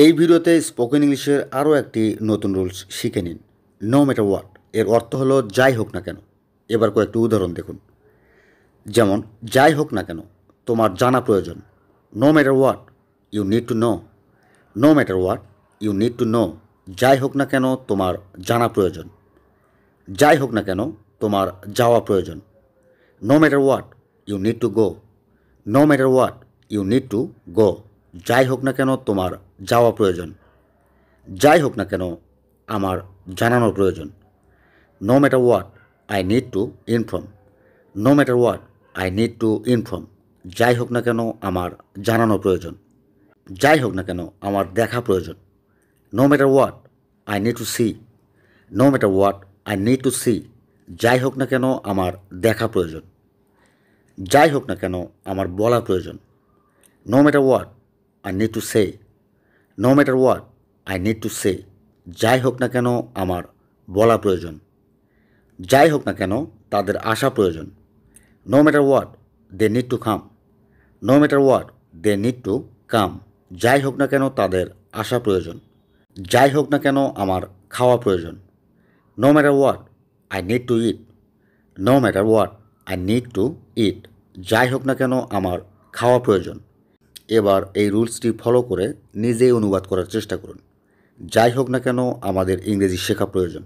এই ভিডিওতে স্পোকেন ইংলিশের আরও একটি নতুন রুলস শিখে নিন। নো ম্যাটার হোয়াট এর অর্থ হলো যাই হোক না কেন। এবার কয়েকটি উদাহরণ দেখুন। যেমন, যাই হোক না কেন তোমার জানা প্রয়োজন। No matter what you need to know. No matter what you need to know. যাই হোক না কেন তোমার জানা প্রয়োজন। যাই হোক না কেন তোমার যাওয়া প্রয়োজন। No matter what you need to go. No matter what you need to go. যাই হোক না কেন তোমার যাওয়া প্রয়োজন। যাই হোক না কেন আমার জানানোর প্রয়োজন। No matter what I need to inform. No matter what I need to inform. যাই হোক না কেন আমার জানানোর প্রয়োজন। যাই হোক না কেন আমার দেখা প্রয়োজন। No matter what I need to see. No matter what I need to see. যাই হোক না কেন আমার দেখা প্রয়োজন। যাই হোক না কেন আমার বলা প্রয়োজন। No matter what I need to say. No matter what I need to say. যাই হোক না কেন আমার বলা প্রয়োজন। যাই হোক না কেন তাদের আসা প্রয়োজন। No matter what they need to come. No matter what they need to come. যাই হোক না কেন তাদের আসা প্রয়োজন। যাই হোক না কেন আমার খাওয়া প্রয়োজন। No matter what I need to eat. No matter what I need to eat. যাই হোক না কেন আমার খাওয়া প্রয়োজন। এবার এই রুলসটি ফলো করে নিজেই অনুবাদ করার চেষ্টা করুন। যাই হোক না কেন আমাদের ইংরেজি শেখা প্রয়োজন।